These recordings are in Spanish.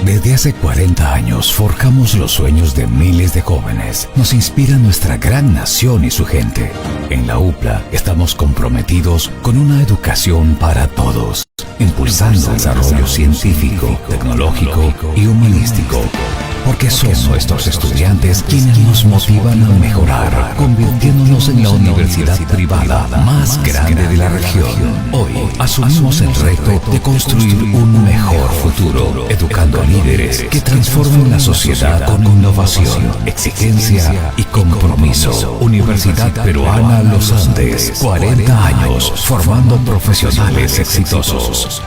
Desde hace 40 años forjamos los sueños de miles de jóvenes. Nos inspira nuestra gran nación y su gente. En la UPLA estamos comprometidos con una educación para todos, impulsando el desarrollo científico, tecnológico y humanístico. Porque son nuestros estudiantes quienes nos motivan a mejorar, convirtiéndonos en la universidad privada más grande de la región. Hoy asumimos el reto de construir un mejor futuro, educando líderes que transformen la sociedad con innovación, exigencia y compromiso. Universidad Peruana Los Andes, 40 años formando profesionales exitosos.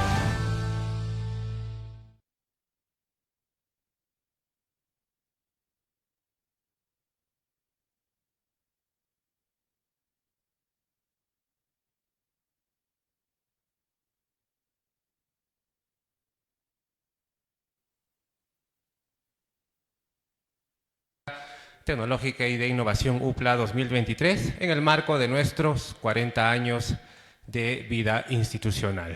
Tecnológica y de Innovación UPLA 2023 en el marco de nuestros 40 años de vida institucional.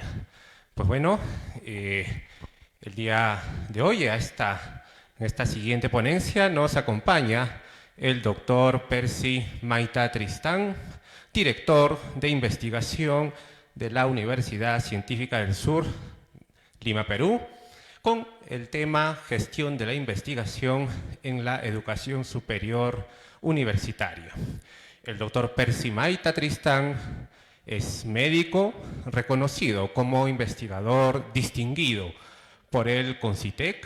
Pues bueno, el día de hoy en esta siguiente ponencia nos acompaña el doctor Percy Maita Tristán, director de investigación de la Universidad Científica del Sur, Lima, Perú, con el tema Gestión de la Investigación en la Educación Superior Universitaria. El doctor Percy Maita Tristán es médico reconocido como investigador distinguido por el CONCITEC,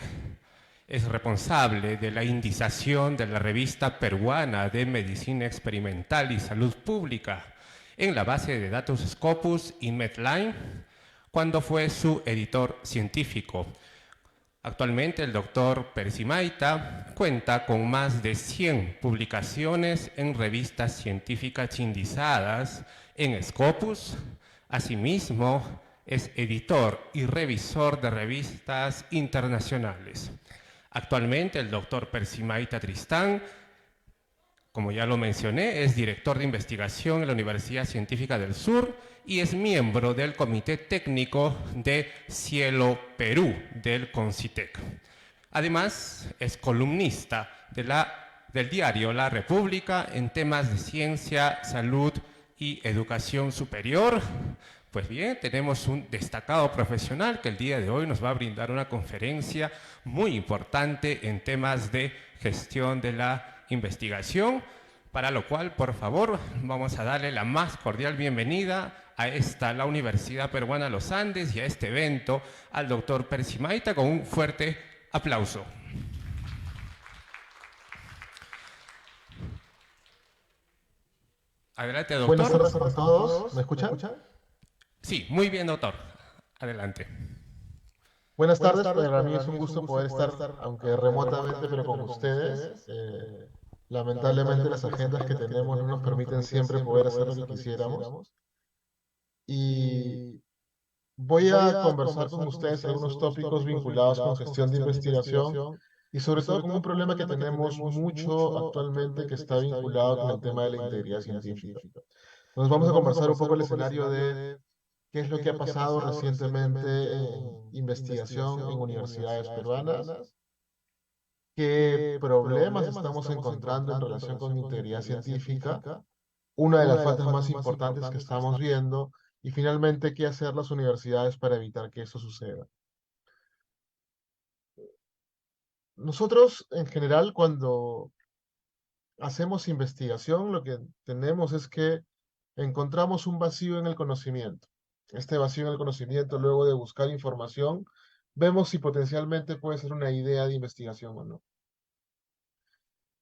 es responsable de la indización de la Revista Peruana de Medicina Experimental y Salud Pública en la base de datos Scopus y Medline, cuando fue su editor científico. Actualmente el doctor Percy Maita cuenta con más de 100 publicaciones en revistas científicas indizadas en Scopus. Asimismo, es editor y revisor de revistas internacionales. Actualmente el doctor Percy Maita Tristán, como ya lo mencioné, es director de investigación en la Universidad Científica del Sur y es miembro del Comité Técnico de Cielo Perú del CONCITEC. Además, es columnista del diario La República en temas de ciencia, salud y educación superior. Pues bien, tenemos un destacado profesional que el día de hoy nos va a brindar una conferencia muy importante en temas de gestión de la investigación, para lo cual, por favor, vamos a darle la más cordial bienvenida a la Universidad Peruana Los Andes y a este evento al doctor Percy Maita con un fuerte aplauso. Adelante, doctor. Buenas tardes a todos. ¿Me escuchan? Sí, muy bien, doctor. Adelante. Buenas tardes, para mí es un gusto poder estar, aunque remotamente, pero con ustedes. Lamentablemente las agendas que tenemos no nos permiten siempre poder hacer lo que quisiéramos. Y voy a conversar con ustedes algunos tópicos vinculados con gestión de investigación y sobre todo con un problema que tenemos mucho actualmente que está vinculado con el tema de la integridad científica. Entonces vamos a conversar un poco el escenario de qué es lo que ha pasado recientemente en investigación en universidades peruanas, qué problemas estamos encontrando en relación con integridad científica, una de las faltas más importantes que estamos viendo, y finalmente qué hacer las universidades para evitar que eso suceda. Nosotros, en general, cuando hacemos investigación, lo que tenemos es que encontramos un vacío en el conocimiento. Este vacío en el conocimiento, luego de buscar información, vemos si potencialmente puede ser una idea de investigación o no.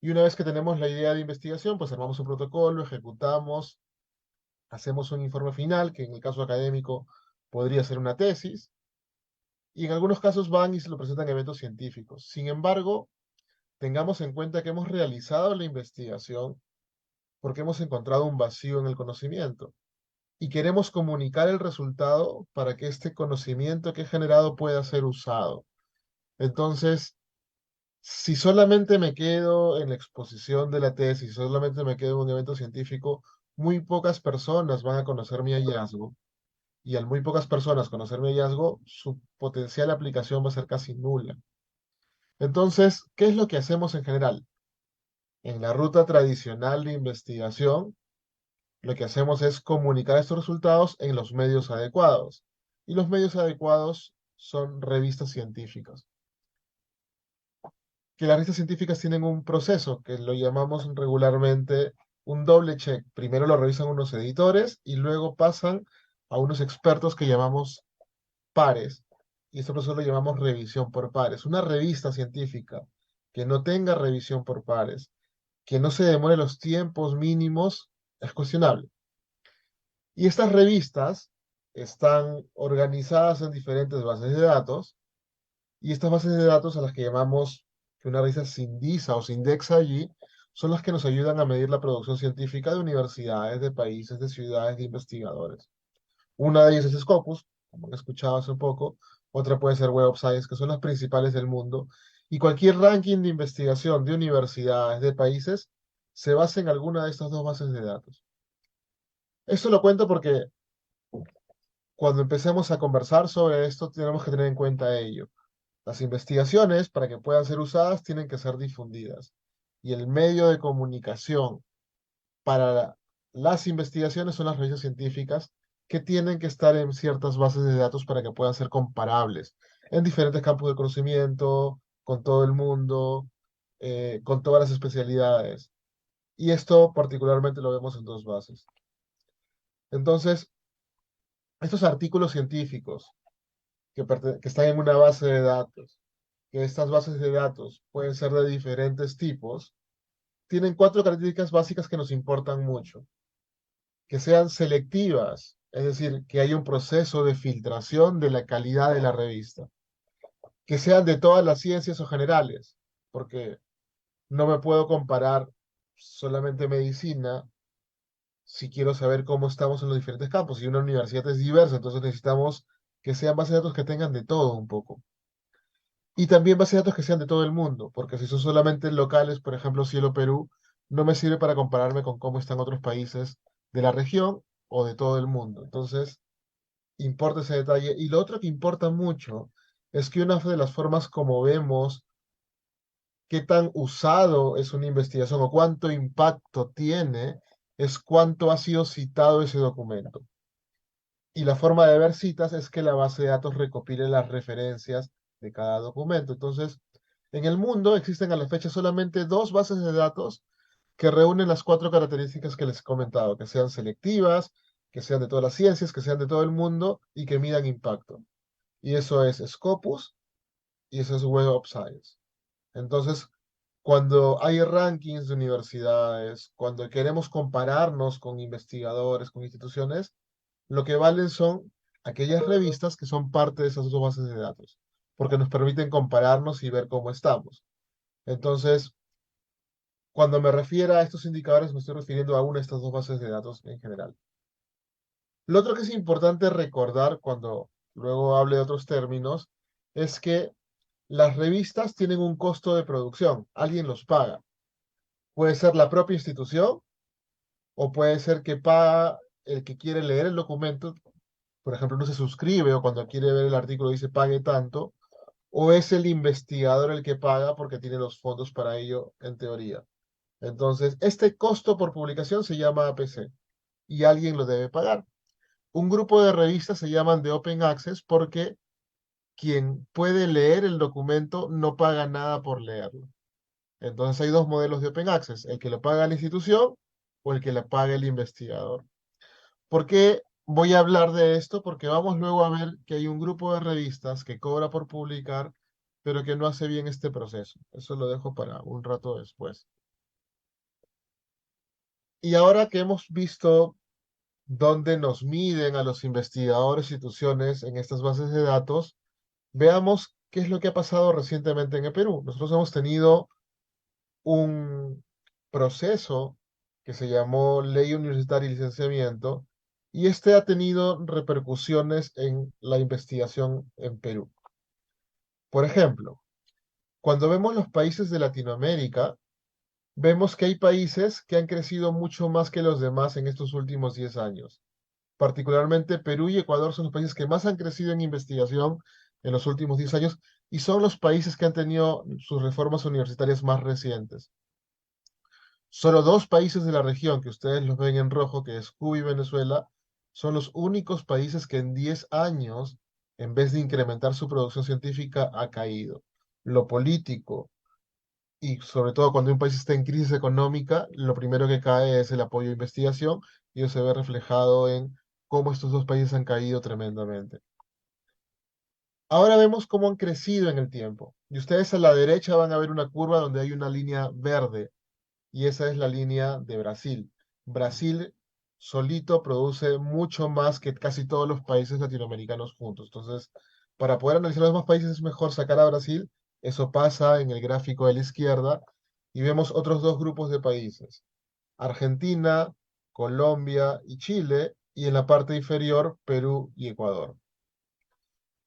Y una vez que tenemos la idea de investigación, pues armamos un protocolo, ejecutamos, hacemos un informe final, que en el caso académico podría ser una tesis, y en algunos casos van y se lo presentan en eventos científicos. Sin embargo, tengamos en cuenta que hemos realizado la investigación porque hemos encontrado un vacío en el conocimiento y queremos comunicar el resultado para que este conocimiento que he generado pueda ser usado. Entonces, si solamente me quedo en la exposición de la tesis, si solamente me quedo en un evento científico, muy pocas personas van a conocer mi hallazgo. Y al muy pocas personas conocer mi hallazgo, su potencial aplicación va a ser casi nula. Entonces, ¿qué es lo que hacemos en general? En la ruta tradicional de investigación, lo que hacemos es comunicar estos resultados en los medios adecuados. Y los medios adecuados son revistas científicas. Que las revistas científicas tienen un proceso que lo llamamos regularmente un doble check. Primero lo revisan unos editores y luego pasan a unos expertos que llamamos pares. Y este proceso lo llamamos revisión por pares. Una revista científica que no tenga revisión por pares, que no se demore los tiempos mínimos, es cuestionable. Y estas revistas están organizadas en diferentes bases de datos, y estas bases de datos a las que llamamos que una revista se indiza o se indexa allí, son las que nos ayudan a medir la producción científica de universidades, de países, de ciudades, de investigadores. Una de ellas es Scopus, como han escuchado hace un poco, otra puede ser Web of Science, que son las principales del mundo, y cualquier ranking de investigación de universidades, de países, se basa en alguna de estas dos bases de datos. Esto lo cuento porque cuando empecemos a conversar sobre esto, tenemos que tener en cuenta ello. Las investigaciones, para que puedan ser usadas, tienen que ser difundidas. Y el medio de comunicación para las investigaciones son las revistas científicas que tienen que estar en ciertas bases de datos para que puedan ser comparables en diferentes campos de conocimiento, con todo el mundo, con todas las especialidades. Y esto particularmente lo vemos en dos bases. Entonces, estos artículos científicos que están en una base de datos, que estas bases de datos pueden ser de diferentes tipos, tienen cuatro características básicas que nos importan mucho. Que sean selectivas, es decir, que haya un proceso de filtración de la calidad de la revista. Que sean de todas las ciencias o generales, porque no me puedo comparar solamente medicina si quiero saber cómo estamos en los diferentes campos. Y una universidad es diversa, entonces necesitamos que sean bases de datos que tengan de todo un poco. Y también bases de datos que sean de todo el mundo, porque si son solamente locales, por ejemplo, Cielo Perú, no me sirve para compararme con cómo están otros países de la región o de todo el mundo. Entonces, importa ese detalle. Y lo otro que importa mucho es que una de las formas como vemos qué tan usado es una investigación o cuánto impacto tiene es cuánto ha sido citado ese documento. Y la forma de ver citas es que la base de datos recopile las referencias de cada documento. Entonces, en el mundo existen a la fecha solamente dos bases de datos que reúnen las cuatro características que les he comentado, que sean selectivas, que sean de todas las ciencias, que sean de todo el mundo y que midan impacto. Y eso es Scopus y eso es Web of Science. Entonces, cuando hay rankings de universidades, cuando queremos compararnos con investigadores, con instituciones, lo que valen son aquellas revistas que son parte de esas dos bases de datos, porque nos permiten compararnos y ver cómo estamos. Entonces, cuando me refiero a estos indicadores, me estoy refiriendo a una de estas dos bases de datos en general. Lo otro que es importante recordar cuando luego hable de otros términos es que las revistas tienen un costo de producción, alguien los paga. Puede ser la propia institución o puede ser que paga el que quiere leer el documento, por ejemplo, no se suscribe o cuando quiere ver el artículo dice pague tanto, o es el investigador el que paga porque tiene los fondos para ello en teoría. Entonces, este costo por publicación se llama APC y alguien lo debe pagar. Un grupo de revistas se llaman de Open Access porque quien puede leer el documento no paga nada por leerlo. Entonces hay dos modelos de Open Access, el que lo paga la institución o el que lo paga el investigador. ¿Por qué voy a hablar de esto? Porque vamos luego a ver que hay un grupo de revistas que cobra por publicar, pero que no hace bien este proceso. Eso lo dejo para un rato después. Y ahora que hemos visto dónde nos miden a los investigadores e instituciones en estas bases de datos, veamos qué es lo que ha pasado recientemente en el Perú. Nosotros hemos tenido un proceso que se llamó Ley Universitaria y Licenciamiento, y este ha tenido repercusiones en la investigación en Perú. Por ejemplo, cuando vemos los países de Latinoamérica, vemos que hay países que han crecido mucho más que los demás en estos últimos 10 años. Particularmente Perú y Ecuador son los países que más han crecido en investigación en los últimos 10 años y son los países que han tenido sus reformas universitarias más recientes. Solo dos países de la región, que ustedes los ven en rojo, que es Cuba y Venezuela, son los únicos países que en 10 años, en vez de incrementar su producción científica, ha caído. Lo político, y sobre todo cuando un país está en crisis económica, lo primero que cae es el apoyo a investigación, y eso se ve reflejado en cómo estos dos países han caído tremendamente. Ahora vemos cómo han crecido en el tiempo. Y ustedes a la derecha van a ver una curva donde hay una línea verde y esa es la línea de Brasil. Brasil solito produce mucho más que casi todos los países latinoamericanos juntos. Entonces, para poder analizar los demás países es mejor sacar a Brasil. Eso pasa en el gráfico de la izquierda y vemos otros dos grupos de países. Argentina, Colombia y Chile y en la parte inferior Perú y Ecuador.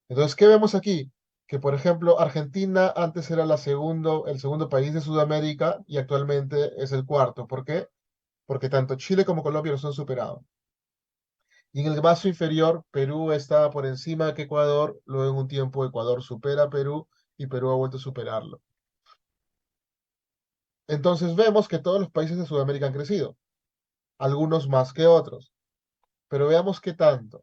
Entonces, ¿qué vemos aquí? Que, por ejemplo, Argentina antes era el segundo país de Sudamérica y actualmente es el cuarto. ¿Por qué? Porque tanto Chile como Colombia los han superado. Y en el vaso inferior, Perú está por encima de Ecuador, luego en un tiempo Ecuador supera a Perú y Perú ha vuelto a superarlo. Entonces vemos que todos los países de Sudamérica han crecido, algunos más que otros, pero veamos qué tanto.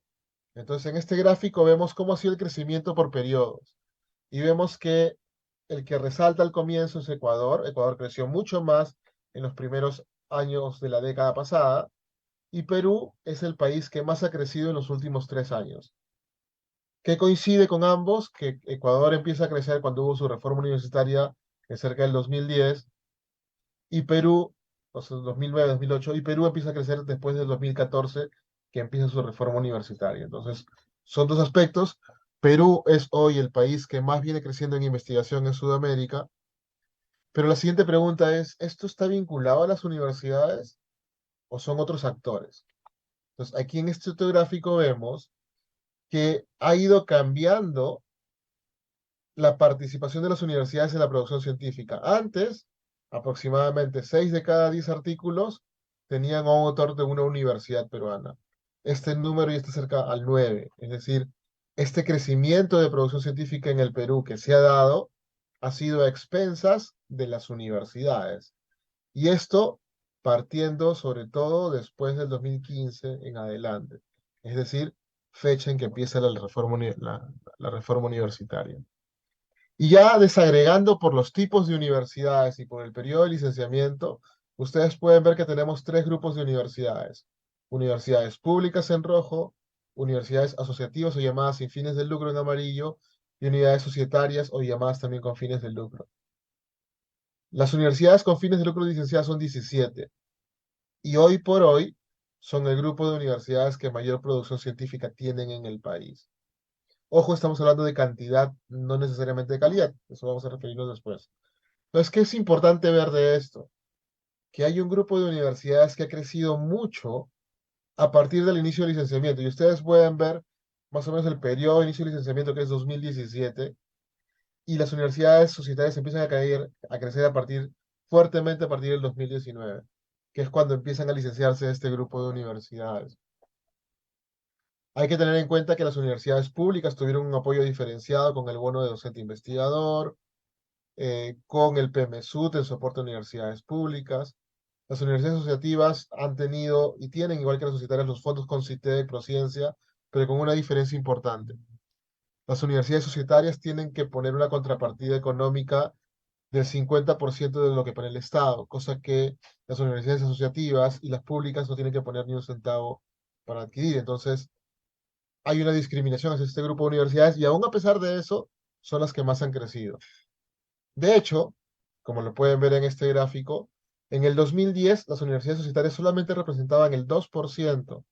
Entonces en este gráfico vemos cómo ha sido el crecimiento por periodos y vemos que el que resalta al comienzo es Ecuador. Ecuador creció mucho más en los primeros años de la década pasada y Perú es el país que más ha crecido en los últimos 3 años. ¿Qué coincide con ambos? Que Ecuador empieza a crecer cuando hubo su reforma universitaria en cerca del 2010 y Perú, o sea, 2009, 2008, y Perú empieza a crecer después del 2014 que empieza su reforma universitaria. Entonces, son dos aspectos. Perú es hoy el país que más viene creciendo en investigación en Sudamérica, pero la siguiente pregunta es, ¿esto está vinculado a las universidades o son otros actores? Entonces, aquí en este otro gráfico vemos que ha ido cambiando la participación de las universidades en la producción científica. Antes, aproximadamente 6 de cada 10 artículos tenían a un autor de una universidad peruana. Este número ya está cerca al 9, es decir, este crecimiento de producción científica en el Perú que se ha dado ha sido a expensas de las universidades. Y esto partiendo sobre todo después del 2015 en adelante, es decir, fecha en que empieza la reforma universitaria. Y ya desagregando por los tipos de universidades y por el periodo de licenciamiento, ustedes pueden ver que tenemos tres grupos de universidades. Universidades públicas en rojo, universidades asociativas o llamadas sin fines de lucro en amarillo, y unidades societarias o llamadas también con fines de lucro. Las universidades con fines de lucro licenciadas son 17, y hoy por hoy son el grupo de universidades que mayor producción científica tienen en el país. Ojo, estamos hablando de cantidad, no necesariamente de calidad. Eso vamos a referirnos después. Entonces, ¿qué es importante ver de esto? Que hay un grupo de universidades que ha crecido mucho a partir del inicio del licenciamiento. Y ustedes pueden ver más o menos el periodo de inicio del licenciamiento, que es 2017, y las universidades societarias empiezan a caer, a crecer fuertemente a partir del 2019, que es cuando empiezan a licenciarse este grupo de universidades. Hay que tener en cuenta que las universidades públicas tuvieron un apoyo diferenciado con el bono de docente investigador, con el PMSUT, el soporte a universidades públicas. Las universidades asociativas han tenido y tienen, igual que las societarias, los fondos Concitec, Prociencia, pero con una diferencia importante. Las universidades societarias tienen que poner una contrapartida económica del 50% de lo que pone el Estado, cosa que las universidades asociativas y las públicas no tienen que poner ni un centavo para adquirir. Entonces, hay una discriminación hacia este grupo de universidades y aún a pesar de eso, son las que más han crecido. De hecho, como lo pueden ver en este gráfico, en el 2010 las universidades societarias solamente representaban el 2%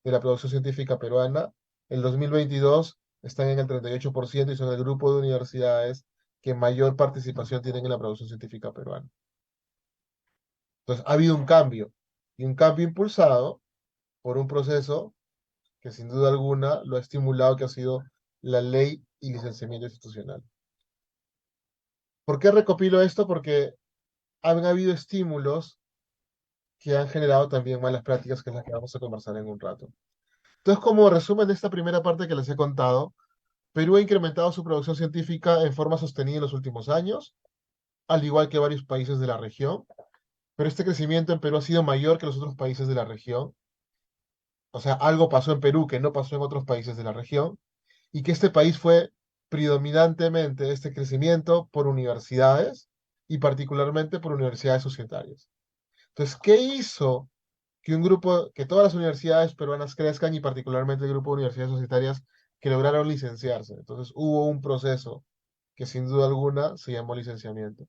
de la producción científica peruana. En 2022 están en el 38% y son el grupo de universidades que mayor participación tienen en la producción científica peruana. Entonces, ha habido un cambio, y un cambio impulsado por un proceso que sin duda alguna lo ha estimulado, que ha sido la ley y licenciamiento institucional. ¿Por qué recopilo esto? Porque han habido estímulos que han generado también malas prácticas, que es la que vamos a conversar en un rato. Entonces, como resumen de esta primera parte que les he contado, Perú ha incrementado su producción científica en forma sostenida en los últimos años, al igual que varios países de la región, pero este crecimiento en Perú ha sido mayor que los otros países de la región. O sea, algo pasó en Perú que no pasó en otros países de la región, y que este país fue predominantemente este crecimiento por universidades y particularmente por universidades societarias. Entonces, ¿qué hizo que que todas las universidades peruanas crezcan y particularmente el grupo de universidades societarias que lograron licenciarse? Entonces, hubo un proceso que sin duda alguna se llamó licenciamiento.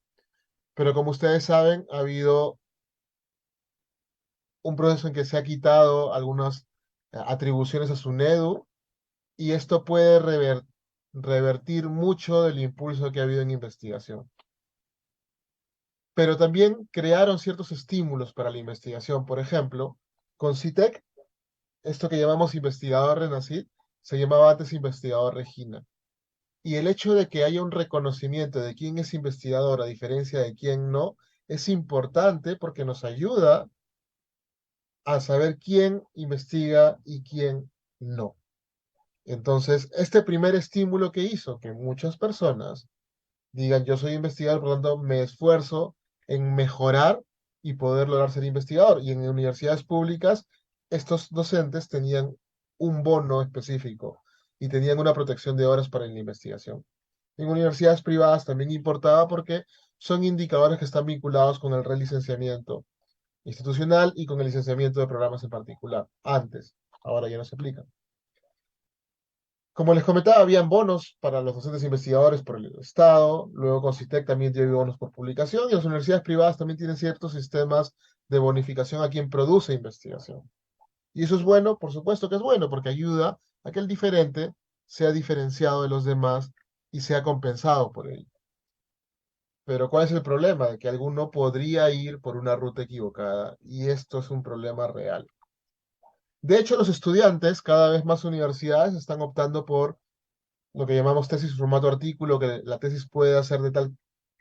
Pero como ustedes saben, ha habido un proceso en que se ha quitado algunas atribuciones a SUNEDU y esto puede revertir mucho del impulso que ha habido en investigación. Pero también crearon ciertos estímulos para la investigación. Por ejemplo, con CITEC, esto que llamamos investigador Renacid, se llamaba antes investigador Regina. Y el hecho de que haya un reconocimiento de quién es investigador a diferencia de quién no, es importante porque nos ayuda a saber quién investiga y quién no. Entonces, este primer estímulo que hizo que muchas personas digan, yo soy investigador, por lo tanto, me esfuerzo en mejorar y poder lograr ser investigador. Y en universidades públicas, estos docentes tenían un bono específico y tenían una protección de horas para la investigación. En universidades privadas también importaba porque son indicadores que están vinculados con el relicenciamiento institucional y con el licenciamiento de programas en particular. Antes, ahora ya no se aplican. Como les comentaba, habían bonos para los docentes investigadores por el Estado, luego con CITEC también tiene bonos por publicación, y las universidades privadas también tienen ciertos sistemas de bonificación a quien produce investigación. Y eso es bueno, por supuesto que es bueno, porque ayuda a que el diferente sea diferenciado de los demás y sea compensado por ello. Pero ¿cuál es el problema? De que alguno podría ir por una ruta equivocada, y esto es un problema real. De hecho, los estudiantes, cada vez más universidades, están optando por lo que llamamos tesis formato artículo, que la tesis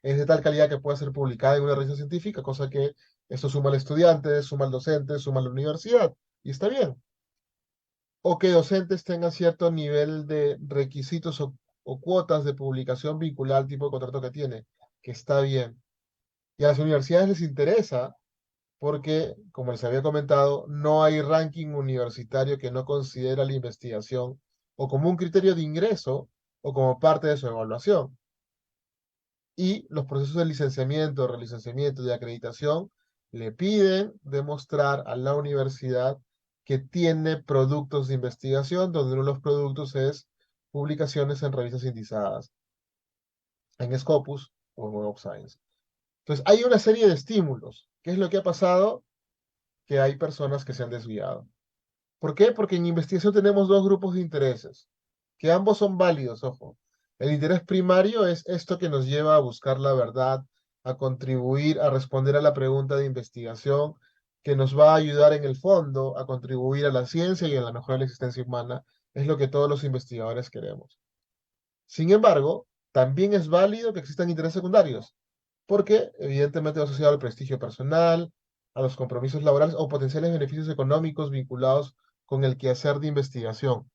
es de tal calidad que pueda ser publicada en una revista científica, cosa que esto suma al estudiante, suma al docente, suma a la universidad, y está bien. O que docentes tengan cierto nivel de requisitos o cuotas de publicación vinculada al tipo de contrato que tiene, que está bien. Y a las universidades les interesa porque, como les había comentado, no hay ranking universitario que no considera la investigación o como un criterio de ingreso o como parte de su evaluación. Y los procesos de licenciamiento, relicenciamiento y de acreditación le piden demostrar a la universidad que tiene productos de investigación, donde uno de los productos es publicaciones en revistas indizadas, en Scopus o en Web of Science. Entonces, hay una serie de estímulos. ¿Qué es lo que ha pasado? Que hay personas que se han desviado. ¿Por qué? Porque en investigación tenemos dos grupos de intereses, que ambos son válidos, ojo. El interés primario es esto que nos lleva a buscar la verdad, a contribuir, a responder a la pregunta de investigación, que nos va a ayudar en el fondo a contribuir a la ciencia y a la mejora de la existencia humana. Es lo que todos los investigadores queremos. Sin embargo, también es válido que existan intereses secundarios, porque evidentemente va asociado al prestigio personal, a los compromisos laborales o potenciales beneficios económicos vinculados con el quehacer de investigación.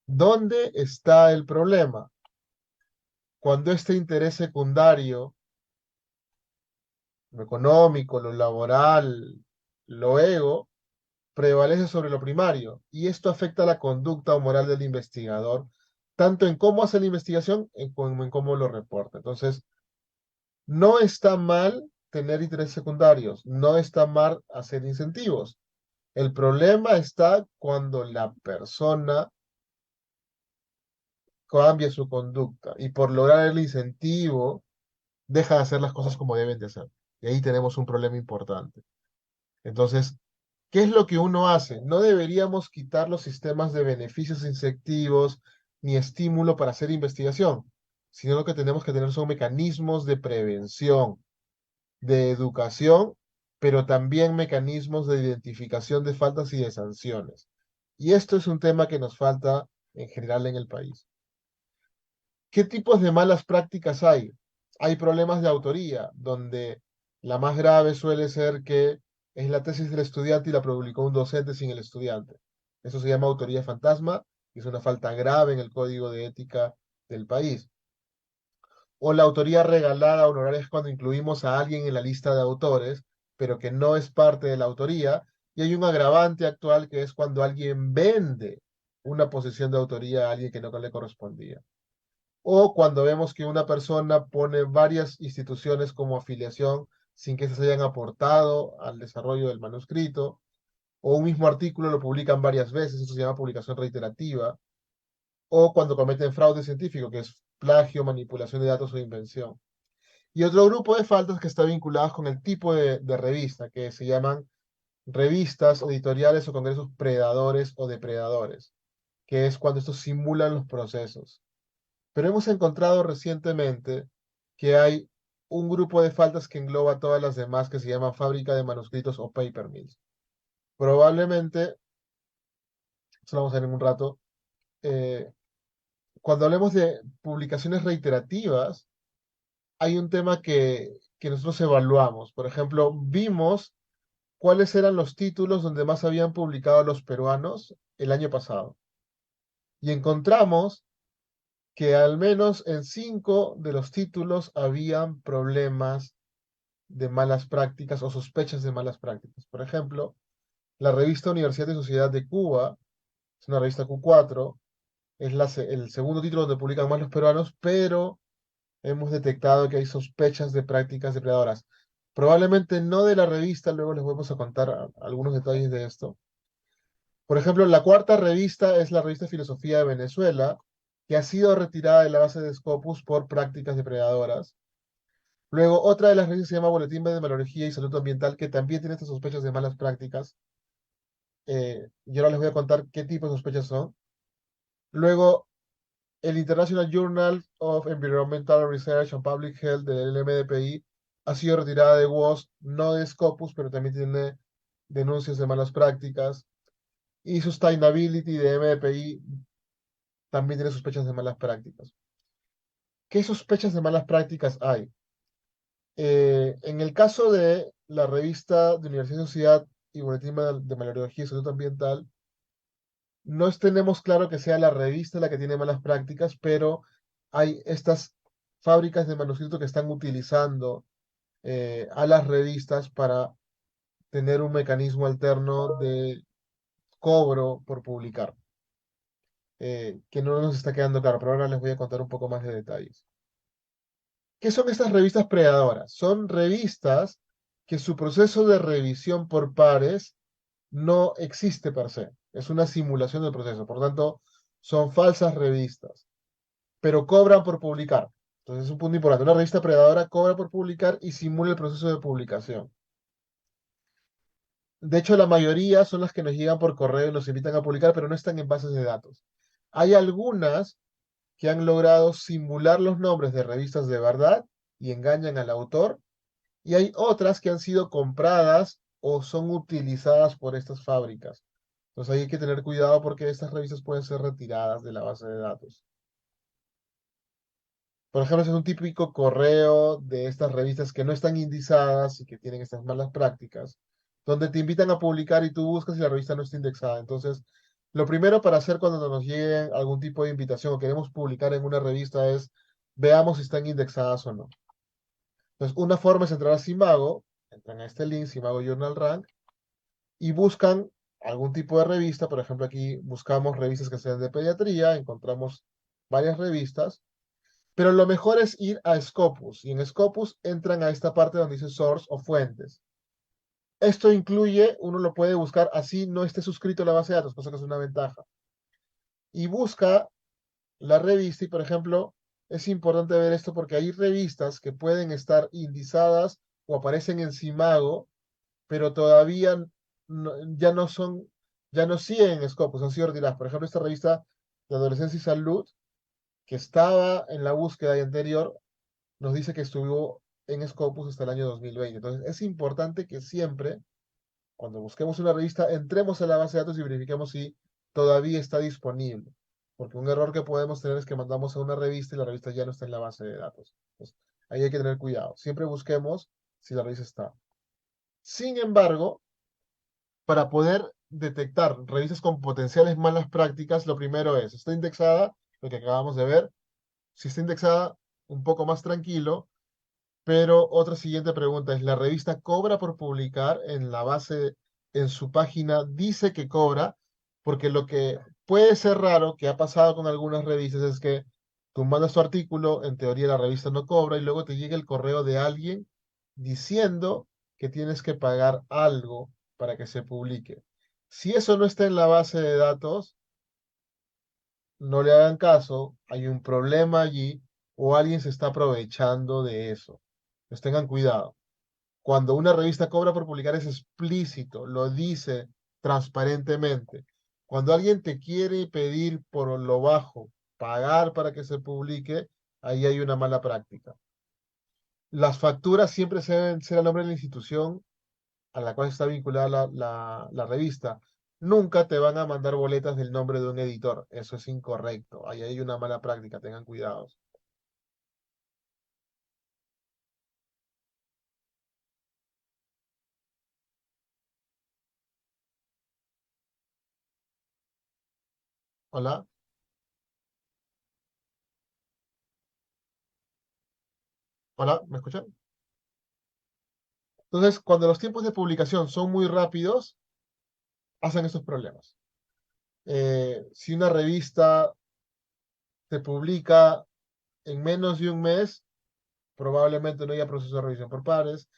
¿Dónde está el problema? Cuando este interés secundario, lo económico, lo laboral, lo ego, prevalece sobre lo primario, y esto afecta la conducta o moral del investigador, tanto en cómo hace la investigación como en cómo lo reporta. Entonces, no está mal tener intereses secundarios, no está mal hacer incentivos. El problema está cuando la persona cambia su conducta y por lograr el incentivo deja de hacer las cosas como deben de hacer. Y ahí tenemos un problema importante. Entonces, ¿qué es lo que uno hace? No deberíamos quitar los sistemas de beneficios incentivos ni estímulo para hacer investigación, sino lo que tenemos que tener son mecanismos de prevención, de educación, pero también mecanismos de identificación de faltas y de sanciones. Y esto es un tema que nos falta en general en el país. ¿Qué tipos de malas prácticas hay? Hay problemas de autoría, donde la más grave suele ser que es la tesis del estudiante y la publicó un docente sin el estudiante. Eso se llama autoría fantasma y es una falta grave en el Código de Ética del país. O la autoría regalada honoraria es cuando incluimos a alguien en la lista de autores, pero que no es parte de la autoría. Y hay un agravante actual que es cuando alguien vende una posesión de autoría a alguien que no le correspondía. O cuando vemos que una persona pone varias instituciones como afiliación sin que se hayan aportado al desarrollo del manuscrito, o un mismo artículo lo publican varias veces, eso se llama publicación reiterativa, o cuando cometen fraude científico, que es plagio, manipulación de datos o invención. Y otro grupo de faltas que está vinculadas con el tipo de revista, que se llaman revistas, editoriales o congresos predadores o depredadores, que es cuando estos simulan los procesos. Pero hemos encontrado recientemente que hay un grupo de faltas que engloba todas las demás que se llama fábrica de manuscritos o paper mills. Probablemente, eso lo vamos a ver en un rato, eh, cuando hablemos de publicaciones reiterativas, hay un tema que nosotros evaluamos. Por ejemplo, vimos cuáles eran los títulos donde más habían publicado los peruanos el año pasado. Y encontramos que al menos en 5 de los títulos habían problemas de malas prácticas o sospechas de malas prácticas. Por ejemplo, la revista Universidad y Sociedad de Cuba, es una revista Q4, es el segundo título donde publican más los peruanos, pero hemos detectado que hay sospechas de prácticas depredadoras. Probablemente no de la revista, luego les vamos a contar algunos detalles de esto. Por ejemplo, la cuarta revista es la revista Filosofía de Venezuela, que ha sido retirada de la base de Scopus por prácticas depredadoras. Luego, otra de las revistas se llama Boletín de Meteorología y Salud Ambiental, que también tiene estas sospechas de malas prácticas. Y ahora les voy a contar qué tipo de sospechas son. Luego, el International Journal of Environmental Research and Public Health del MDPI ha sido retirada de WOS, no de Scopus, pero también tiene denuncias de malas prácticas. Y Sustainability de MDPI también tiene sospechas de malas prácticas. ¿Qué sospechas de malas prácticas hay? En el caso de la revista de Universidad y Sociedad y Boletín de Meteorología y Salud Ambiental, no tenemos claro que sea la revista la que tiene malas prácticas, pero hay estas fábricas de manuscritos que están utilizando a las revistas para tener un mecanismo alterno de cobro por publicar, que no nos está quedando claro, pero ahora les voy a contar un poco más de detalles. ¿Qué son estas revistas predadoras? Son revistas que su proceso de revisión por pares no existe per se. Es una simulación del proceso. Por tanto, son falsas revistas, pero cobran por publicar. Entonces es un punto importante. Una revista predadora cobra por publicar y simula el proceso de publicación. De hecho, la mayoría son las que nos llegan por correo y nos invitan a publicar, pero no están en bases de datos. Hay algunas que han logrado simular los nombres de revistas de verdad y engañan al autor, y hay otras que han sido compradas o son utilizadas por estas fábricas. Entonces ahí hay que tener cuidado porque estas revistas pueden ser retiradas de la base de datos. Por ejemplo, ese es un típico correo de estas revistas que no están indizadas y que tienen estas malas prácticas, donde te invitan a publicar y tú buscas y la revista no está indexada. Entonces, lo primero para hacer cuando nos llegue algún tipo de invitación o queremos publicar en una revista es veamos si están indexadas o no. Entonces, una forma es entrar a Simago, entran a este link, Simago Journal Rank, y buscan algún tipo de revista. Por ejemplo, aquí buscamos revistas que sean de pediatría, encontramos varias revistas, pero lo mejor es ir a Scopus, y en Scopus entran a esta parte donde dice Source o Fuentes. Esto incluye, uno lo puede buscar así no esté suscrito a la base de datos, cosa que es una ventaja. Y busca la revista y, por ejemplo, es importante ver esto porque hay revistas que pueden estar indizadas o aparecen en Simago, pero todavía ya no son, ya no siguen en Scopus, han sido retiradas. Por ejemplo, esta revista de Adolescencia y Salud, que estaba en la búsqueda anterior, nos dice que estuvo en Scopus hasta el año 2020. Entonces, es importante que siempre, cuando busquemos una revista, entremos a la base de datos y verifiquemos si todavía está disponible. Porque un error que podemos tener es que mandamos a una revista y la revista ya no está en la base de datos. Entonces, ahí hay que tener cuidado. Siempre busquemos si la revista está. Sin embargo, para poder detectar revistas con potenciales malas prácticas, lo primero es, ¿está indexada? Lo que acabamos de ver. Si está indexada, un poco más tranquilo. Pero otra siguiente pregunta es, ¿la revista cobra por publicar en la base, en su página dice que cobra? Porque lo que puede ser raro, que ha pasado con algunas revistas, es que tú mandas tu artículo, en teoría la revista no cobra, y luego te llega el correo de alguien diciendo que tienes que pagar algo para que se publique. Si eso no está en la base de datos, no le hagan caso, hay un problema allí o alguien se está aprovechando de eso. Pues tengan cuidado. Cuando una revista cobra por publicar es explícito, lo dice transparentemente. Cuando alguien te quiere pedir por lo bajo pagar para que se publique, ahí hay una mala práctica. Las facturas siempre se deben ser a nombre de la institución a la cual está vinculada la revista. Nunca te van a mandar boletas del nombre de un editor. Eso es incorrecto. Ahí hay una mala práctica. Tengan cuidado. Hola, hola, ¿me escuchan? Entonces, cuando los tiempos de publicación son muy rápidos, hacen estos problemas. Si una revista te publica en menos de un mes, probablemente no haya proceso de revisión por pares.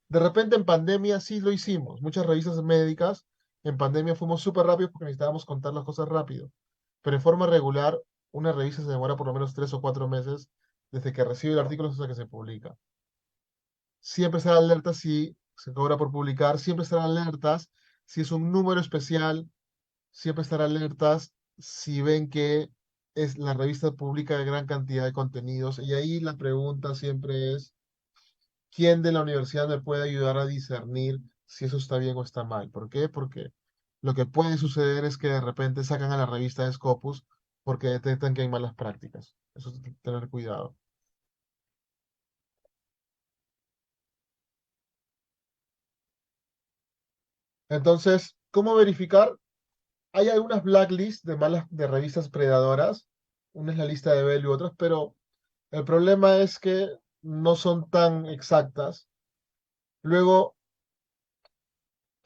De repente en pandemia sí lo hicimos. Muchas revistas médicas en pandemia fuimos súper rápidos porque necesitábamos contar las cosas rápido. Pero en forma regular, una revista se demora por lo menos 3 o 4 meses desde que recibe el artículo hasta que se publica. Siempre estar alertas si se cobra por publicar, siempre estar alertas si es un número especial, siempre estar alertas si ven que la revista publica gran cantidad de contenidos. Y ahí la pregunta siempre es, ¿quién de la universidad me puede ayudar a discernir si eso está bien o está mal? ¿Por qué? Porque lo que puede suceder es que de repente sacan a la revista de Scopus porque detectan que hay malas prácticas. Eso es tener cuidado. Entonces, ¿cómo verificar? Hay algunas blacklists de malas de revistas predadoras. Una es la lista de Bell y otras, pero el problema es que no son tan exactas. Luego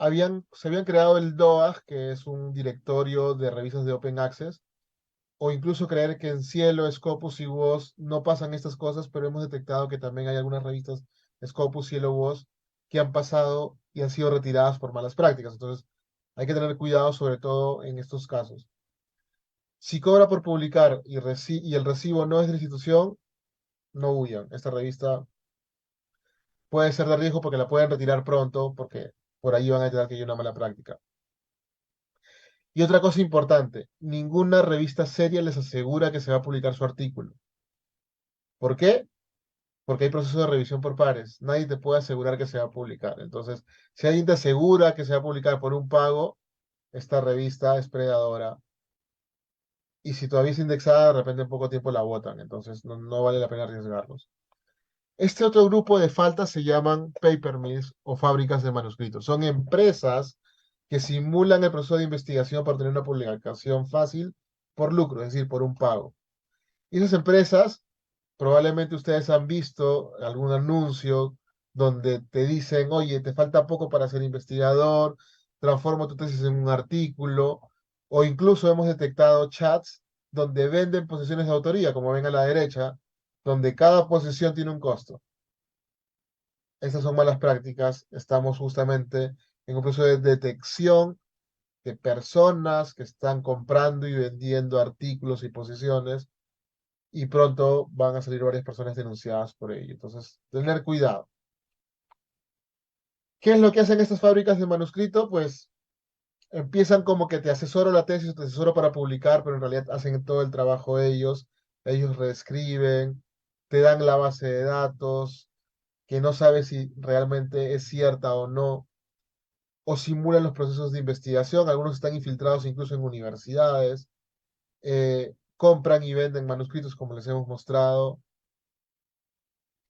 se habían creado el DOAG, que es un directorio de revistas de Open Access, o incluso creer que en Cielo, Scopus y WOS no pasan estas cosas, pero hemos detectado que también hay algunas revistas Scopus, Cielo, WOS que han pasado y han sido retiradas por malas prácticas. Entonces, hay que tener cuidado sobre todo en estos casos. Si cobra por publicar y el recibo no es de la institución, no huyan. Esta revista puede ser de riesgo porque la pueden retirar pronto, porque por ahí van a tener que hay una mala práctica. Y otra cosa importante, ninguna revista seria les asegura que se va a publicar su artículo. ¿Por qué? Porque hay proceso de revisión por pares. Nadie te puede asegurar que se va a publicar. Entonces, si alguien te asegura que se va a publicar por un pago, esta revista es predadora. Y si todavía es indexada, de repente en poco tiempo la botan. Entonces, no vale la pena arriesgarlos. Este otro grupo de faltas se llaman paper mills o fábricas de manuscritos. Son empresas que simulan el proceso de investigación para tener una publicación fácil por lucro, es decir, por un pago. Y esas empresas, probablemente ustedes han visto algún anuncio donde te dicen, oye, te falta poco para ser investigador, transforma tu tesis en un artículo, o incluso hemos detectado chats donde venden posesiones de autoría, como ven a la derecha, donde cada posesión tiene un costo. Estas son malas prácticas. Estamos justamente en un proceso de detección de personas que están comprando y vendiendo artículos y posiciones y pronto van a salir varias personas denunciadas por ello. Entonces, tener cuidado. ¿Qué es lo que hacen estas fábricas de manuscrito? Pues empiezan como que te asesoro la tesis, te asesoro para publicar, pero en realidad hacen todo el trabajo ellos. Ellos reescriben, te dan la base de datos, que no sabes si realmente es cierta o no o simulan los procesos de investigación. Algunos están infiltrados incluso en universidades, compran y venden manuscritos como les hemos mostrado,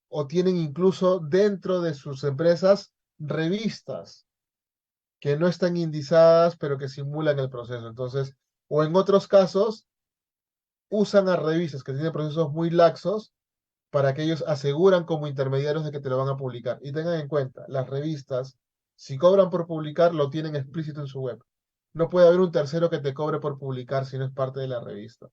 o tienen incluso dentro de sus empresas revistas que no están indizadas, pero que simulan el proceso. Entonces, o en otros casos, usan a revistas que tienen procesos muy laxos para que ellos aseguran como intermediarios de que te lo van a publicar. Y tengan en cuenta, las revistas, si cobran por publicar, lo tienen explícito en su web. No puede haber un tercero que te cobre por publicar si no es parte de la revista.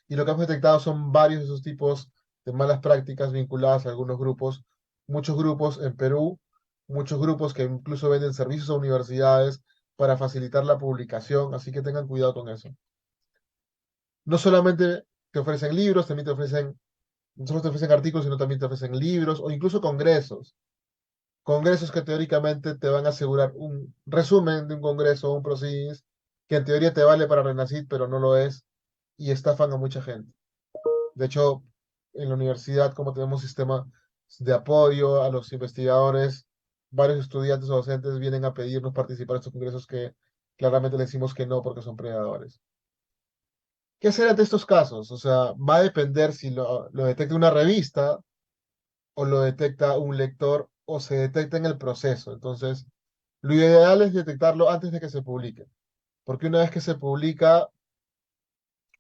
Y lo que hemos detectado son varios de esos tipos de malas prácticas vinculadas a algunos grupos, muchos grupos en Perú, muchos grupos que incluso venden servicios a universidades para facilitar la publicación, así que tengan cuidado con eso. No solamente te ofrecen libros, también te ofrecen, no solo te ofrecen artículos, sino también te ofrecen libros o incluso congresos. Congresos que teóricamente te van a asegurar un resumen de un congreso o un proceedings que en teoría te vale para Renacid, pero no lo es, y estafan a mucha gente. De hecho, en la universidad, como tenemos sistema de apoyo a los investigadores, varios estudiantes o docentes vienen a pedirnos participar en estos congresos que claramente le decimos que no porque son predadores. ¿Qué hacer ante estos casos? O sea, va a depender si lo detecta una revista o lo detecta un lector o se detecta en el proceso. Entonces, lo ideal es detectarlo antes de que se publique, porque una vez que se publica,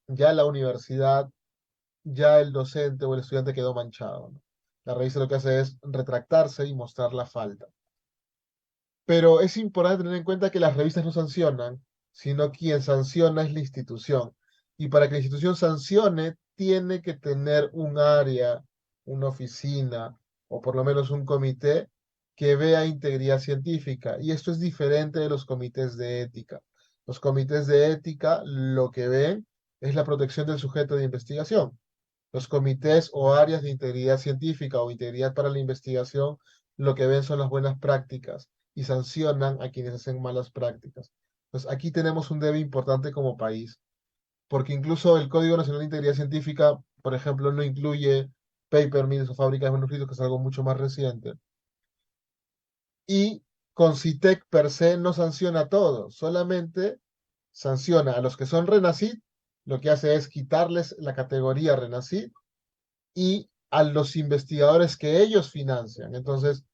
ya la universidad, ya el docente o el estudiante quedó manchado, ¿no? La revista lo que hace es retractarse y mostrar la falta. Pero es importante tener en cuenta que las revistas no sancionan, sino quien sanciona es la institución. Y para que la institución sancione, tiene que tener un área, una oficina o por lo menos un comité que vea integridad científica. Y esto es diferente de los comités de ética. Los comités de ética lo que ven es la protección del sujeto de investigación. Los comités o áreas de integridad científica o integridad para la investigación lo que ven son las buenas prácticas y sancionan a quienes hacen malas prácticas. Pues aquí tenemos un debe importante como país, porque incluso el Código Nacional de Integridad Científica, por ejemplo, no incluye paper mills o fábricas de manuscritos, que es algo mucho más reciente. Y Concitec per se no sanciona a todos, solamente sanciona a los que son Renacid, lo que hace es quitarles la categoría Renacid y a los investigadores que ellos financian. Entonces,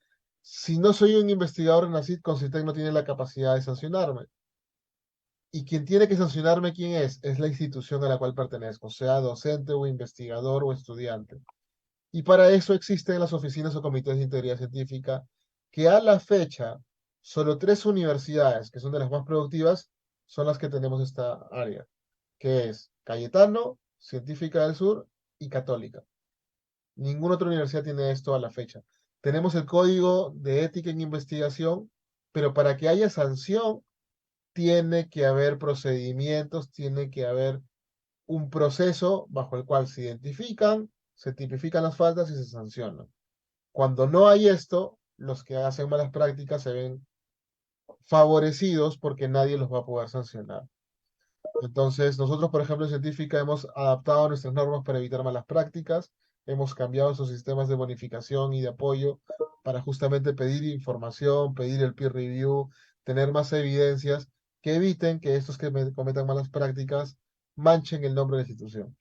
si no soy un investigador en ACID, Concitec no tiene la capacidad de sancionarme. Y quien tiene que sancionarme, ¿quién es? Es la institución a la cual pertenezco, sea docente o investigador o estudiante. Y para eso existen las oficinas o comités de integridad científica, que a la fecha, solo 3 universidades, que son de las más productivas, son las que tenemos esta área, que es Cayetano, Científica del Sur y Católica. Ninguna otra universidad tiene esto a la fecha. Tenemos el código de ética en investigación, pero para que haya sanción, tiene que haber procedimientos, tiene que haber un proceso bajo el cual se identifican, se tipifican las faltas y se sancionan. Cuando no hay esto, los que hacen malas prácticas se ven favorecidos porque nadie los va a poder sancionar. Entonces, nosotros, por ejemplo, en Científica hemos adaptado nuestras normas para evitar malas prácticas, hemos cambiado esos sistemas de bonificación y de apoyo para justamente pedir información, pedir el peer review, tener más evidencias que eviten que estos que cometan malas prácticas manchen el nombre de la institución.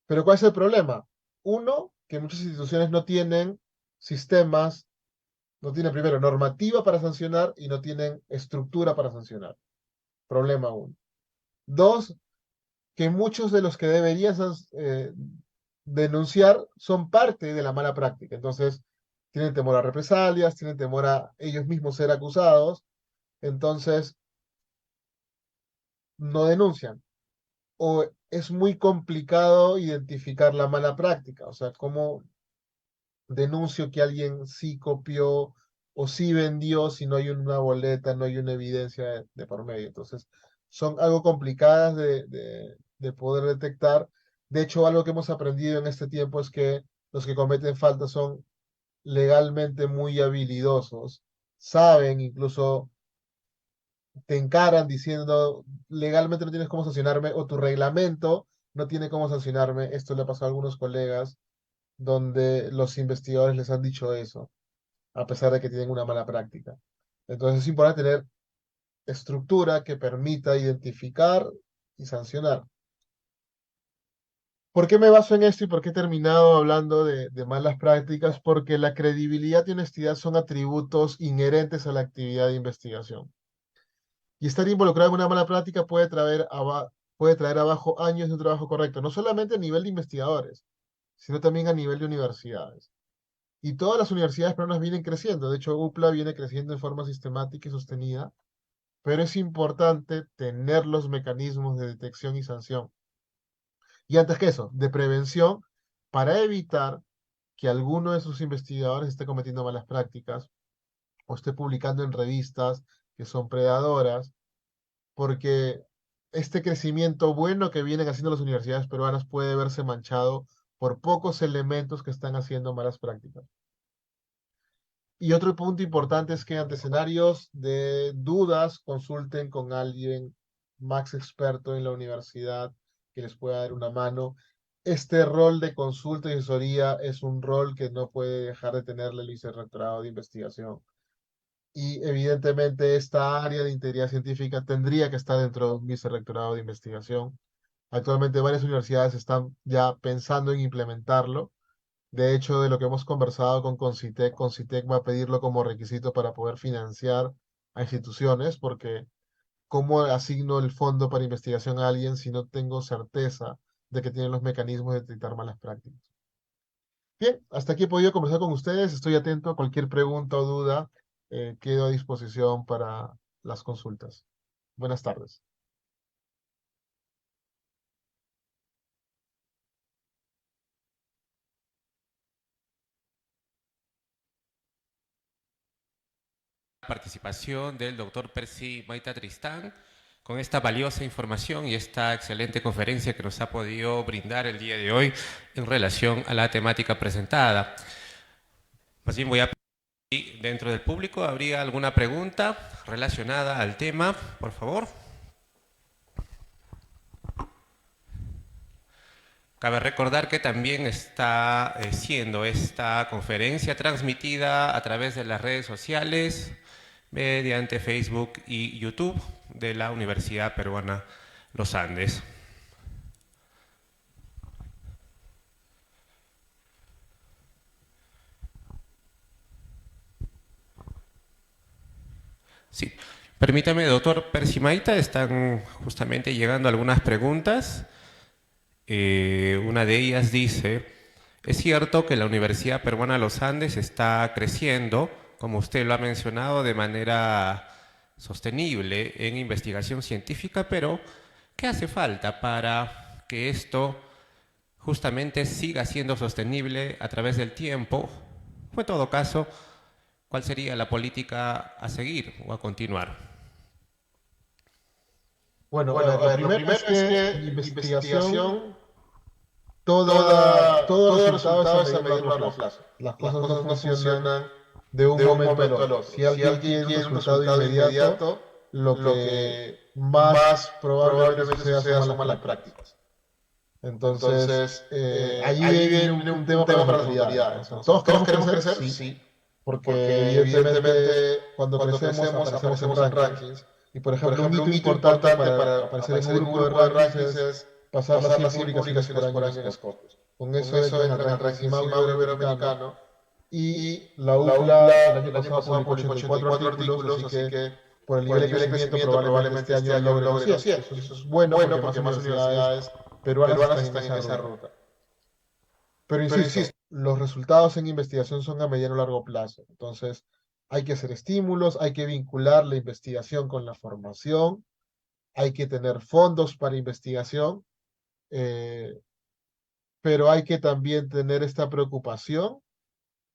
Pero ¿cuál es el problema? Uno, que muchas instituciones no tienen sistemas, no tienen primero normativa para sancionar y no tienen estructura para sancionar. Problema uno. Dos, que muchos de los que deberían denunciar son parte de la mala práctica. Entonces, tienen temor a represalias, tienen temor a ellos mismos ser acusados, entonces no denuncian. O es muy complicado identificar la mala práctica, o sea, cómo denuncio que alguien sí copió o sí vendió si no hay una boleta, no hay una evidencia de por medio. Entonces, son algo complicadas de poder detectar. De hecho, algo que hemos aprendido en este tiempo es que los que cometen faltas son legalmente muy habilidosos, saben, incluso te encaran diciendo legalmente no tienes cómo sancionarme o tu reglamento no tiene cómo sancionarme. Esto le ha pasado a algunos colegas donde los investigadores les han dicho eso, a pesar de que tienen una mala práctica. Entonces es importante tener estructura que permita identificar y sancionar. ¿Por qué me baso en esto y por qué he terminado hablando de malas prácticas? Porque la credibilidad y honestidad son atributos inherentes a la actividad de investigación. Y estar involucrado en una mala práctica puede traer abajo años de un trabajo correcto, no solamente a nivel de investigadores, sino también a nivel de universidades. Y todas las universidades peruanas vienen creciendo, de hecho UPLA viene creciendo de forma sistemática y sostenida, pero es importante tener los mecanismos de detección y sanción. Y antes que eso, de prevención, para evitar que alguno de sus investigadores esté cometiendo malas prácticas o esté publicando en revistas que son predadoras, porque este crecimiento bueno que vienen haciendo las universidades peruanas puede verse manchado por pocos elementos que están haciendo malas prácticas. Y otro punto importante es que ante escenarios de dudas consulten con alguien más experto en la universidad que les pueda dar una mano. Este rol de consulta y asesoría es un rol que no puede dejar de tenerle el vicerrectorado de investigación. Y evidentemente esta área de integridad científica tendría que estar dentro de un vicerrectorado de investigación. Actualmente varias universidades están ya pensando en implementarlo. De hecho, de lo que hemos conversado con Concitec va a pedirlo como requisito para poder financiar a instituciones, porque ¿cómo asigno el fondo para investigación a alguien si no tengo certeza de que tienen los mecanismos de detectar malas prácticas? Bien, hasta aquí he podido conversar con ustedes. Estoy atento a cualquier pregunta o duda. Quedo a disposición para las consultas. Buenas tardes. Participación del doctor Percy Maita Tristán con esta valiosa información y esta excelente conferencia que nos ha podido brindar el día de hoy en relación a la temática presentada. Más bien voy a pedir, dentro del público, ¿habría alguna pregunta relacionada al tema? Por favor. Cabe recordar que también está siendo esta conferencia transmitida a través de las redes sociales, mediante Facebook y YouTube de la Universidad Peruana Los Andes. Sí. Permítame, doctor Percy Maita, están justamente llegando algunas preguntas. Una de ellas dice, ¿es cierto que la Universidad Peruana Los Andes está creciendo, como usted lo ha mencionado, de manera sostenible en investigación científica, pero qué hace falta para que esto justamente siga siendo sostenible a través del tiempo? O en todo caso, ¿cuál sería la política a seguir o a continuar? Bueno, Bueno, lo lo primero primero es es que que en investigación investigación, todo todo resultado resultado es es a a medirlo medirlo a a largo largo plazo. plazo. Las Las cosas no cosas no funcionan funcionan de un de un momento al momento al otro. otro. Si Si alguien alguien quiere un quiere un resultado resultado inmediato, inmediato, lo lo que que más más probablemente probablemente suceda son suceda malas son malas prácticas. prácticas. Entonces, Entonces, allí allí viene viene un un tema para tema las para las autoridades, ¿no? O autoridades, sea, ¿no? O sea, todos ¿todos queremos queremos crecer, crecer? sí, Sí, porque porque evidentemente evidentemente cuando cuando crecemos crecemos aparecemos en aparecemos en rankings. rankings. Y por Y por ejemplo, un ejemplo, hito un hito importante importante para para aparecer en un aparecer en un grupo de grupo de rankings rankings es es pasar las pasar 100 las 100 publicaciones por publicaciones año por en año en Scopus. Scopus. Con Con eso eso entran al entran al ranking ranking CIMAU CIMAU Iberoamericano. Iberoamericano. Y Y la la UPLA el UPLA año el año pasado pasado publicó publicó 84 84 artículos, artículos, así así que que por el por nivel el de nivel de crecimiento crecimiento probablemente este probablemente este año año logre los logre 100. los 100. Eso Y es eso es bueno bueno porque más porque más universidades universidades peruanas peruanas están en están en esa esa ruta. ruta. Pero Pero insisto, insisto, los resultados en investigación son a mediano y largo plazo. Entonces, hay que hacer estímulos, hay que vincular la investigación con la formación, hay que tener fondos para investigación, eh, pero hay que también tener esta preocupación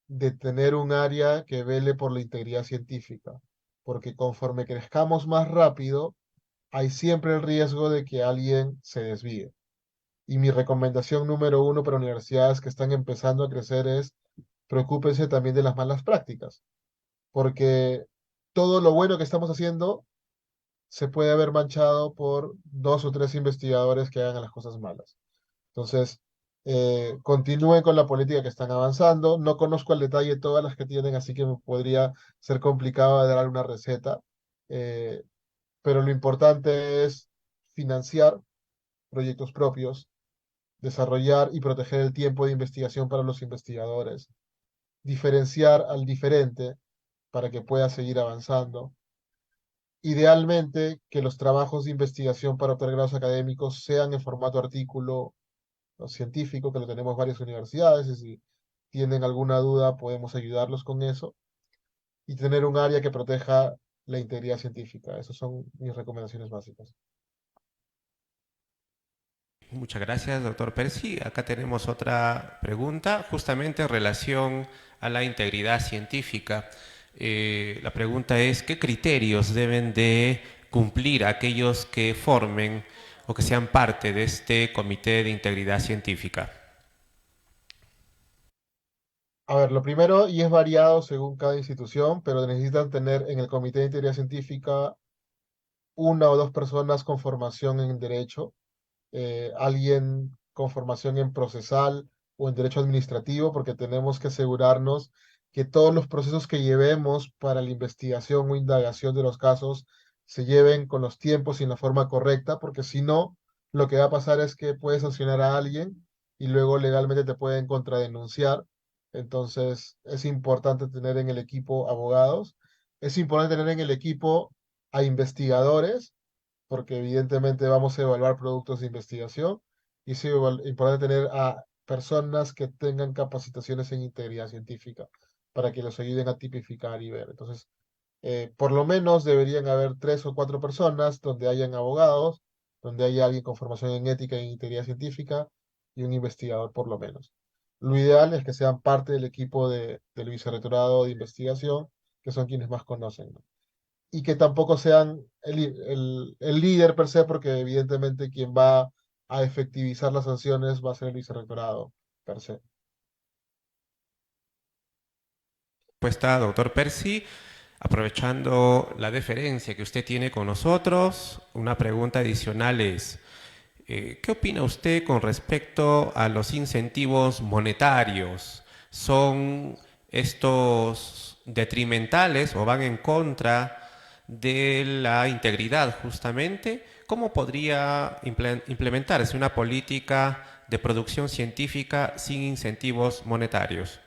de tener un área que vele por la integridad científica, porque conforme crezcamos más rápido, hay siempre el riesgo de que alguien se desvíe. Y mi recomendación número uno para universidades que están empezando a crecer es preocúpense también de las malas prácticas, porque todo lo bueno que estamos haciendo se puede haber manchado por dos o tres investigadores que hagan las cosas malas. Entonces, continúen con la política que están avanzando. No conozco al detalle todas las que tienen, así que me podría ser complicado de dar una receta, eh, pero lo importante es financiar proyectos propios, desarrollar y proteger el tiempo de investigación para los investigadores, diferenciar al diferente para que pueda seguir avanzando idealmente que los trabajos de investigación para obtener grados académicos sean en formato artículo o científico, que lo tenemos varias universidades, y si tienen alguna duda podemos ayudarlos con eso, y tener un área que proteja la integridad científica. Esas son mis recomendaciones básicas. Muchas gracias, doctor Percy. Acá tenemos otra pregunta, justamente en relación a la integridad científica. La pregunta es, ¿qué criterios deben de cumplir aquellos que formen o que sean parte de este Comité de Integridad Científica? A ver, lo primero, y es variado según cada institución, pero necesitan tener en el Comité de Integridad Científica una o dos personas con formación en derecho, alguien con formación en procesal o en derecho administrativo, porque tenemos que asegurarnos que todos los procesos que llevemos para la investigación o indagación de los casos se lleven con los tiempos y en la forma correcta, porque si no, lo que va a pasar es que puedes sancionar a alguien y luego legalmente te pueden contradenunciar. Entonces, es importante tener en el equipo abogados, es importante tener en el equipo a investigadores, porque evidentemente vamos a evaluar productos de investigación, y es importante tener a personas que tengan capacitaciones en integridad científica para que los ayuden a tipificar y ver. Entonces, por lo menos deberían haber tres o cuatro personas donde hayan abogados, donde haya alguien con formación en ética e integridad científica y un investigador por lo menos. Lo ideal es que sean parte del equipo del vicerrectorado de investigación, que son quienes más conocen, ¿no? Y que tampoco sean el líder per se, porque evidentemente quien va a efectivizar las sanciones va a ser el vicerrectorado per se. Pues está, doctor Percy. Aprovechando la deferencia que usted tiene con nosotros, una pregunta adicional es, ¿qué opina usted con respecto a los incentivos monetarios? ¿Son estos detrimentales o van en contra de la integridad justamente? ¿Cómo podría implementarse una política de producción científica sin incentivos monetarios?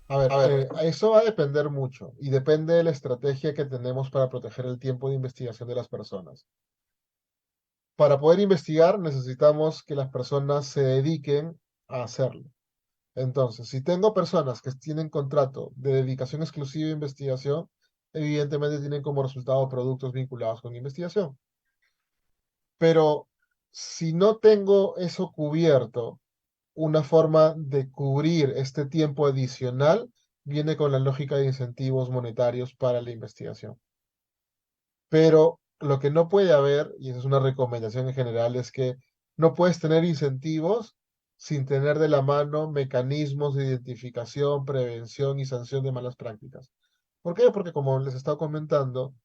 A ver, eso va a depender mucho y depende de la estrategia que tenemos para proteger el tiempo de investigación de las personas. Para poder investigar necesitamos que las personas se dediquen a hacerlo. Entonces, si tengo personas que tienen contrato de dedicación exclusiva a investigación, evidentemente tienen como resultado productos vinculados con investigación. Pero si no tengo eso cubierto, una forma de cubrir este tiempo adicional viene con la lógica de incentivos monetarios para la investigación. Pero lo que no puede haber, y esa es una recomendación en general, es que no puedes tener incentivos sin tener de la mano mecanismos de identificación, prevención y sanción de malas prácticas. ¿Por qué? Porque como les he estado comentando,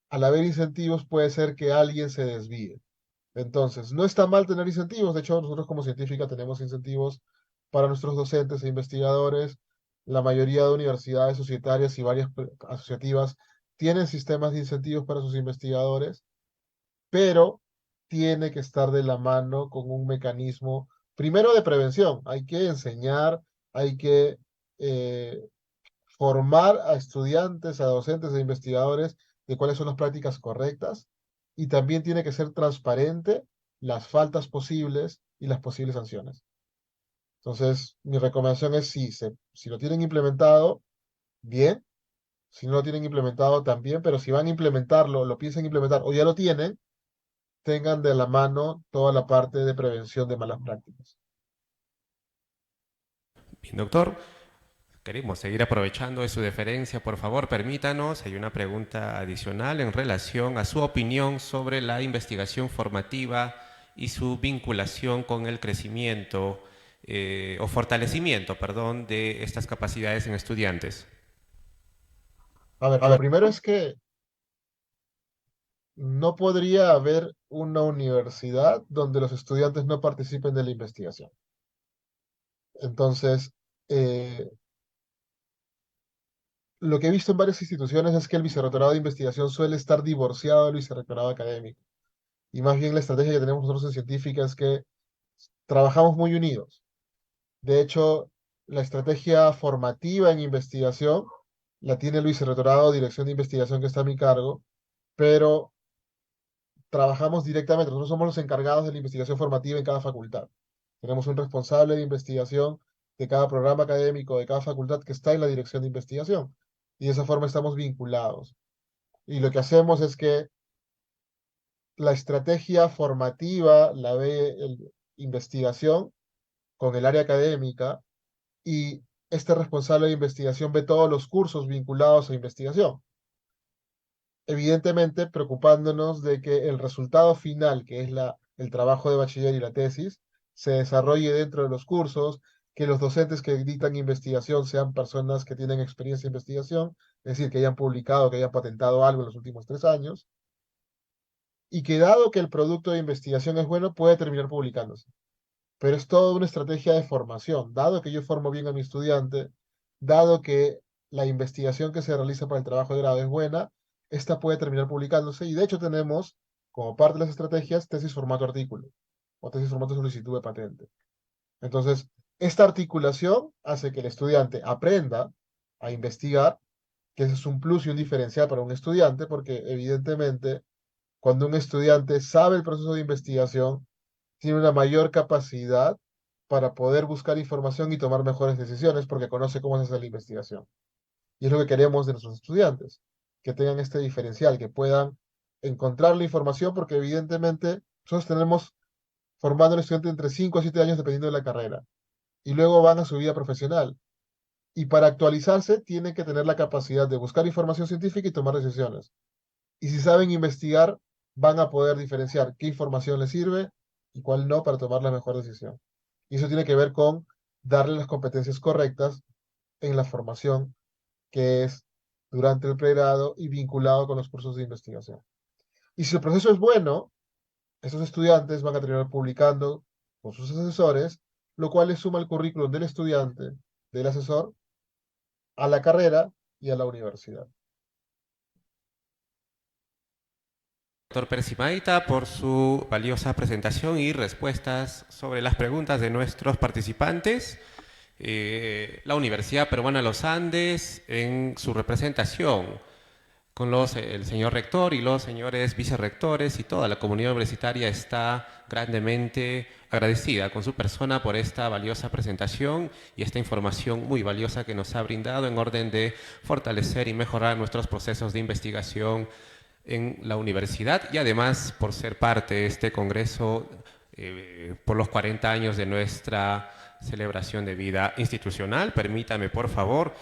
al haber incentivos puede ser que alguien se desvíe. Entonces, no está mal tener incentivos. De hecho, nosotros como científica tenemos incentivos para nuestros docentes e investigadores. La mayoría de universidades societarias y varias asociativas tienen sistemas de incentivos para sus investigadores, pero tiene que estar de la mano con un mecanismo, primero de prevención. Hay que enseñar, hay que eh, formar a estudiantes, a docentes e investigadores de cuáles son las prácticas correctas, y también tiene que ser transparente las faltas posibles y las posibles sanciones. Entonces, mi recomendación es si lo tienen implementado, bien. Si no lo tienen implementado, también. Pero si van a implementarlo, lo piensan implementar o ya lo tienen, tengan de la mano toda la parte de prevención de malas prácticas. Bien, doctor. Queremos seguir aprovechando de su deferencia. Por favor, permítanos, hay una pregunta adicional en relación a su opinión sobre la investigación formativa y su vinculación con el crecimiento o fortalecimiento, perdón, de estas capacidades en estudiantes. A ver, lo primero es que no podría haber una universidad donde los estudiantes no participen de la investigación. Entonces, eh, lo que he visto en varias instituciones es que el vicerrectorado de investigación suele estar divorciado del vicerrectorado académico. Y más bien la estrategia que tenemos nosotros en científica es que trabajamos muy unidos. De hecho, la estrategia formativa en investigación la tiene el vicerrectorado, dirección de investigación que está a mi cargo, pero trabajamos directamente. Nosotros somos los encargados de la investigación formativa en cada facultad. Tenemos un responsable de investigación de cada programa académico, de cada facultad que está en la dirección de investigación. Y de esa forma estamos vinculados. Y lo que hacemos es que la estrategia formativa la ve investigación con el área académica y este responsable de investigación ve todos los cursos vinculados a investigación. Evidentemente, preocupándonos de que el resultado final, que es el trabajo de bachiller y la tesis, se desarrolle dentro de los cursos, que los docentes que dictan investigación sean personas que tienen experiencia en investigación, es decir, que hayan publicado, que hayan patentado algo en los últimos 3 años, y que dado que el producto de investigación es bueno, puede terminar publicándose. Pero es toda una estrategia de formación. Dado que yo formo bien a mi estudiante, dado que la investigación que se realiza para el trabajo de grado es buena, esta puede terminar publicándose. Y de hecho tenemos, como parte de las estrategias, tesis formato artículo o tesis formato solicitud de patente. Entonces, esta articulación hace que el estudiante aprenda a investigar, que ese es un plus y un diferencial para un estudiante, porque evidentemente cuando un estudiante sabe el proceso de investigación, tiene una mayor capacidad para poder buscar información y tomar mejores decisiones porque conoce cómo se hace la investigación. Y es lo que queremos de nuestros estudiantes, que tengan este diferencial, que puedan encontrar la información, porque evidentemente nosotros tenemos formando al estudiante entre 5 a 7 años dependiendo de la carrera, y luego van a su vida profesional. Y para actualizarse tienen que tener la capacidad de buscar información científica y tomar decisiones. Y si saben investigar, van a poder diferenciar qué información les sirve y cuál no para tomar la mejor decisión. Y eso tiene que ver con darle las competencias correctas en la formación, que es durante el pregrado y vinculado con los cursos de investigación. Y si el proceso es bueno, esos estudiantes van a terminar publicando con sus asesores, lo cual le suma el currículum del estudiante, del asesor, a la carrera y a la universidad. Doctor Percy Maita, por su valiosa presentación y respuestas sobre las preguntas de nuestros participantes. La Universidad Peruana de los Andes, en su representación con el señor rector y los señores vicerrectores y toda la comunidad universitaria, está grandemente agradecida con su persona por esta valiosa presentación y esta información muy valiosa que nos ha brindado en orden de fortalecer y mejorar nuestros procesos de investigación en la universidad, y además por ser parte de este congreso por los 40 años de nuestra celebración de vida institucional. Permítame, por favor,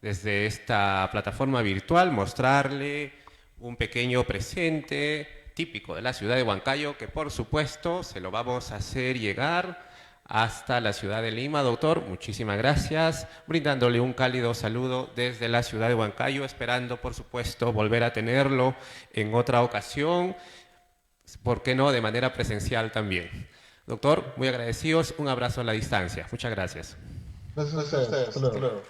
desde esta plataforma virtual mostrarle un pequeño presente típico de la ciudad de Huancayo, que por supuesto se lo vamos a hacer llegar hasta la ciudad de Lima. Doctor, muchísimas gracias, brindándole un cálido saludo desde la ciudad de Huancayo, esperando por supuesto volver a tenerlo en otra ocasión, ¿por qué no de manera presencial también? Doctor, muy agradecidos, un abrazo a la distancia. Muchas gracias. Gracias a ustedes. Hasta luego.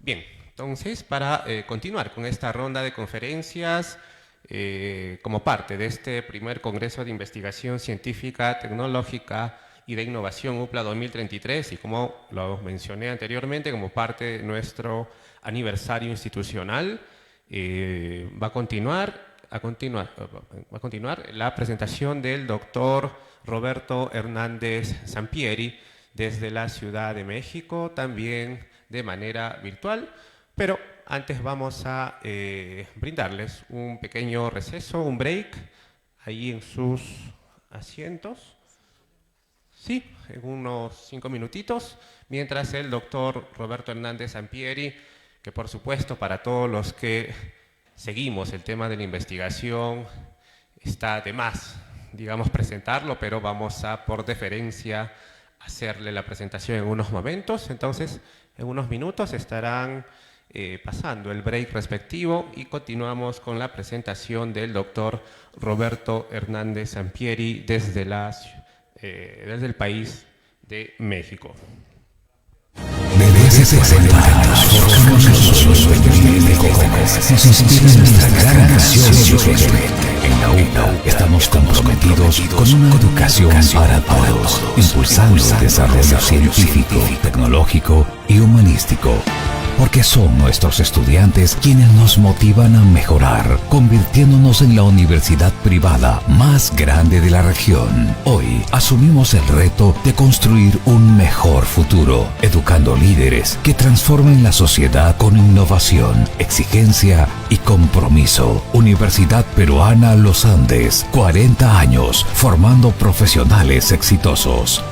Bien, entonces para continuar con esta ronda de conferencias como parte de este primer Congreso de Investigación Científica, Tecnológica y de Innovación UPLA 2033, y como lo mencioné anteriormente, como parte de nuestro aniversario institucional, va a continuar la presentación del doctor Roberto Hernández Sampieri desde la Ciudad de México, también de manera virtual, pero antes vamos a brindarles un pequeño receso, un break, ahí en sus asientos. Sí, en unos 5 minutitos, mientras el doctor Roberto Hernández Sampieri, que por supuesto para todos los que seguimos el tema de la investigación está de más, digamos, presentarlo, pero vamos a, por deferencia, hacerle la presentación en unos momentos. Entonces, en unos minutos estarán pasando el break respectivo y continuamos con la presentación del doctor Roberto Hernández Sampieri desde el país de México. Desde 60 años forjamos los sueños de jóvenes, nos inspira nuestra gran nación y su gente. En la UPLA estamos comprometidos con una educación para todos, impulsando el desarrollo científico, tecnológico y humanístico. Porque son nuestros estudiantes quienes nos motivan a mejorar, convirtiéndonos en la universidad privada más grande de la región. Hoy asumimos el reto de construir un mejor futuro, educando líderes que transformen la sociedad con innovación, exigencia y compromiso. Universidad Peruana Los Andes, 40 años formando profesionales exitosos.